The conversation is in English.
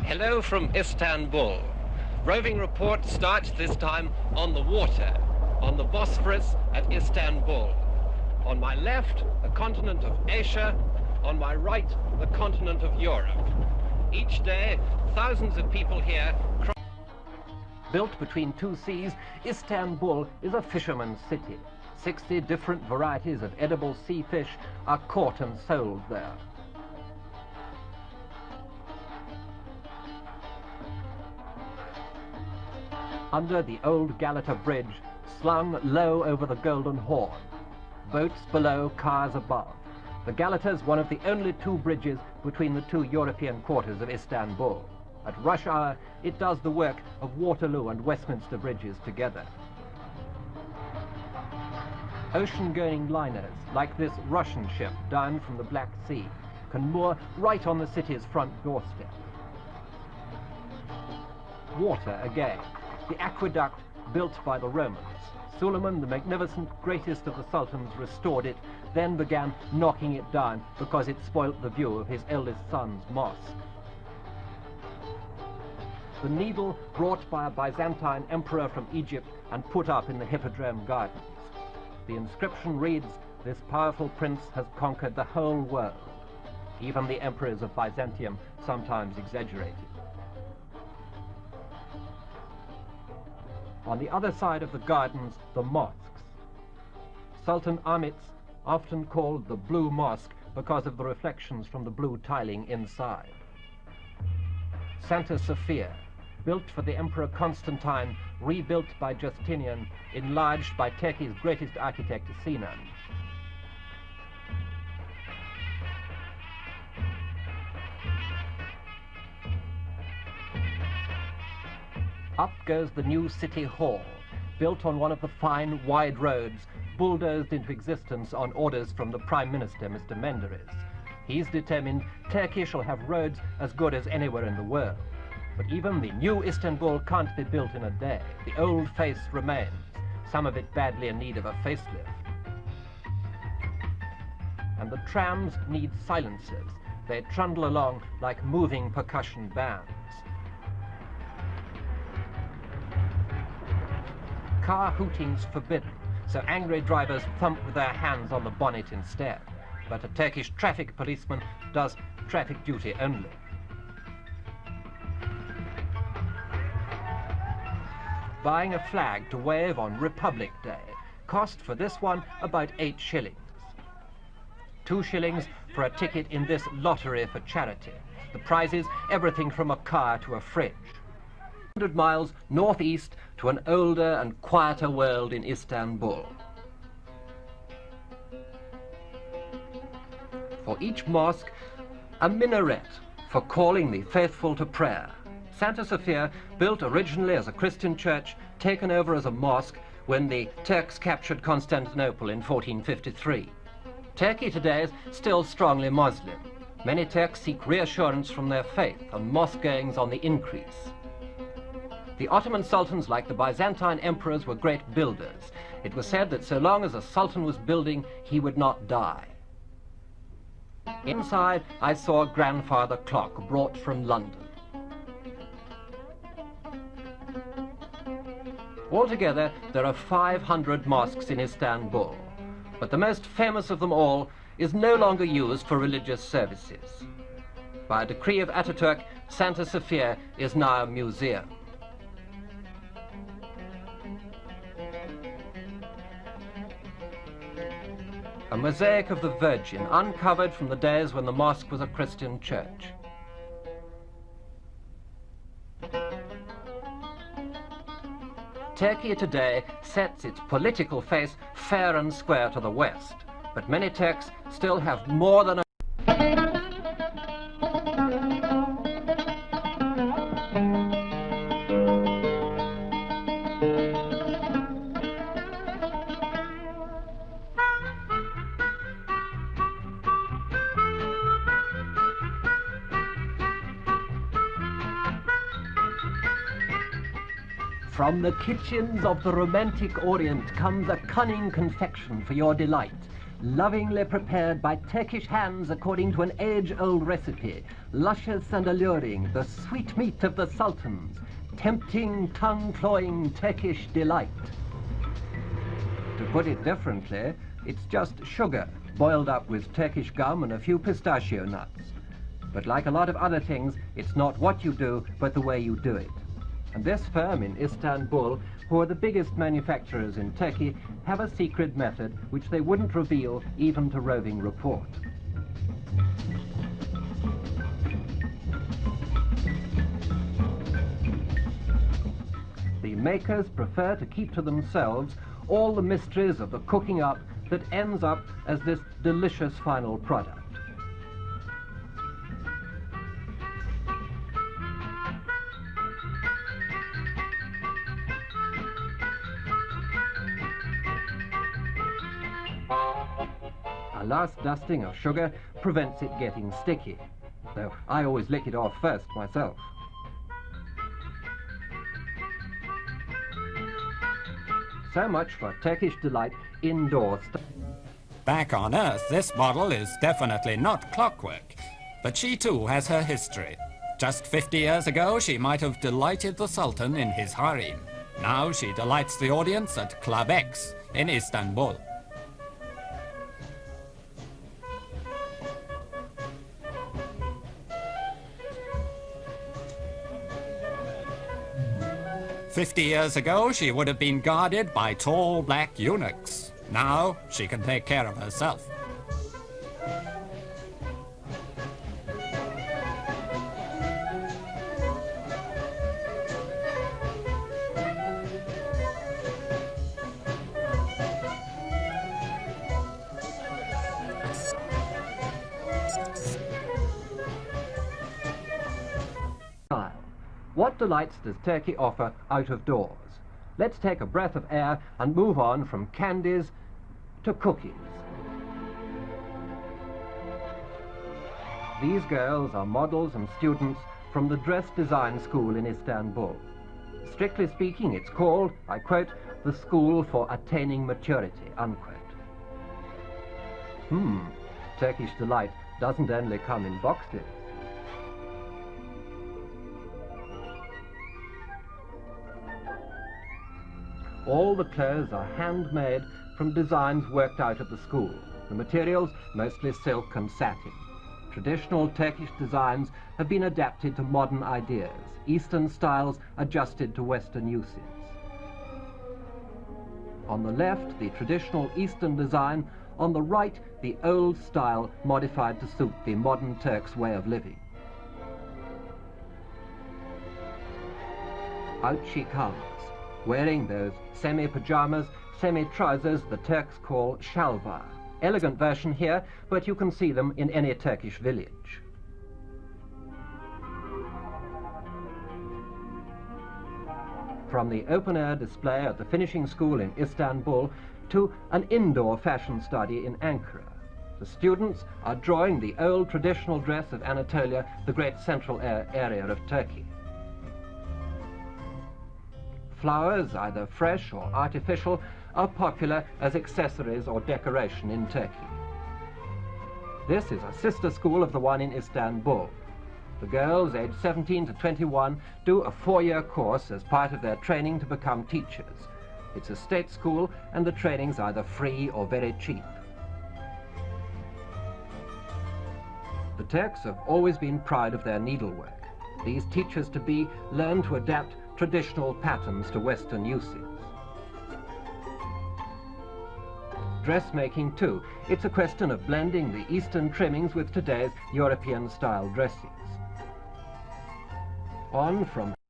Hello from Istanbul. Roving report starts this time on the water, on the Bosphorus at Istanbul. On my left, the continent of Asia. On my right, the continent of Europe. Each day, thousands of people here cross. Built between two seas, Istanbul is a fisherman's city. 60 different varieties of edible sea fish are caught and sold there. Under the old Galata Bridge, slung low over the Golden Horn. Boats below, cars above. The Galata is one of the only two bridges between the two European quarters of Istanbul. At rush hour, it does the work of Waterloo and Westminster bridges together. Ocean-going liners, like this Russian ship down from the Black Sea, can moor right on the city's front doorstep. Water again. The aqueduct built by the Romans. Suleiman, the magnificent, greatest of the sultans, restored it, then began knocking it down because it spoilt the view of his eldest son's mosque. The needle brought by a Byzantine emperor from Egypt and put up in the Hippodrome Gardens. The inscription reads, "This powerful prince has conquered the whole world." Even the emperors of Byzantium sometimes exaggerated. On the other side of the gardens, the mosques. Sultan Ahmet's, often called the Blue Mosque because of the reflections from the blue tiling inside. Santa Sophia, built for the Emperor Constantine, rebuilt by Justinian, enlarged by Turkey's greatest architect, Sinan. Up goes the new city hall, built on one of the fine, wide roads, bulldozed into existence on orders from the Prime Minister, Mr. Menderes. He's determined Turkey shall have roads as good as anywhere in the world. But even the new Istanbul can't be built in a day. The old face remains, some of it badly in need of a facelift. And the trams need silencers. They trundle along like moving percussion bands. Car hooting's forbidden, so angry drivers thump with their hands on the bonnet instead. But a Turkish traffic policeman does traffic duty only. Buying a flag to wave on Republic Day cost for this one about 8 shillings. 2 shillings for a ticket in this lottery for charity. The prizes, everything from a car to a fridge. 100 miles northeast to an older and quieter world in Istanbul. For each mosque, a minaret for calling the faithful to prayer. Santa Sophia, built originally as a Christian church, taken over as a mosque when the Turks captured Constantinople in 1453. Turkey today is still strongly Muslim. Many Turks seek reassurance from their faith, and mosque-going's on the increase. The Ottoman sultans, like the Byzantine emperors, were great builders. It was said that so long as a sultan was building, he would not die. Inside, I saw a grandfather clock brought from London. Altogether, there are 500 mosques in Istanbul, but the most famous of them all is no longer used for religious services. By a decree of Ataturk, Santa Sophia is now a museum. A mosaic of the Virgin, uncovered from the days when the mosque was a Christian church. Turkey today sets its political face fair and square to the West, but many Turks still have more than a From the kitchens of the romantic Orient comes a cunning confection for your delight, lovingly prepared by Turkish hands according to an age-old recipe, luscious and alluring, the sweet meat of the sultans, tempting, tongue-cloying Turkish delight. To put it differently, it's just sugar, boiled up with Turkish gum and a few pistachio nuts. But like a lot of other things, it's not what you do, but the way you do it. And this firm in Istanbul, who are the biggest manufacturers in Turkey, have a secret method which they wouldn't reveal even to roving report. The makers prefer to keep to themselves all the mysteries of the cooking up that ends up as this delicious final product. A last dusting of sugar prevents it getting sticky, though I always lick it off first myself. So much for Turkish delight indoors. Back on Earth, this model is definitely not clockwork, but she too has her history. Just 50 years ago, she might have delighted the Sultan in his harem. Now she delights the audience at Club X in Istanbul. "50 years ago, she would have been guarded by tall black eunuchs. Now, she can take care of herself." What delights does Turkey offer out of doors? Let's take a breath of air and move on from candies to cookies. These girls are models and students from the dress design school in Istanbul. Strictly speaking, it's called, I quote, the School for Attaining Maturity, unquote. Turkish delight doesn't only come in boxes. All the clothes are handmade from designs worked out at the school. The materials, mostly silk and satin. Traditional Turkish designs have been adapted to modern ideas, Eastern styles adjusted to Western uses. On the left, the traditional Eastern design. On the right, the old style modified to suit the modern Turk's way of living. Out she comes, wearing those semi-pajamas, semi-trousers the Turks call shalvar. Elegant version here, but you can see them in any Turkish village. From the open-air display at the finishing school in Istanbul to an indoor fashion study in Ankara, the students are drawing the old traditional dress of Anatolia, the great central area of Turkey. Flowers, either fresh or artificial, are popular as accessories or decoration in Turkey. This is a sister school of the one in Istanbul. The girls, aged 17 to 21, do a 4-year course as part of their training to become teachers. It's a state school, and the training's either free or very cheap. The Turks have always been proud of their needlework. These teachers-to-be learn to adapt traditional patterns to Western uses. Dressmaking, too. It's a question of blending the Eastern trimmings with today's European-style dresses. On from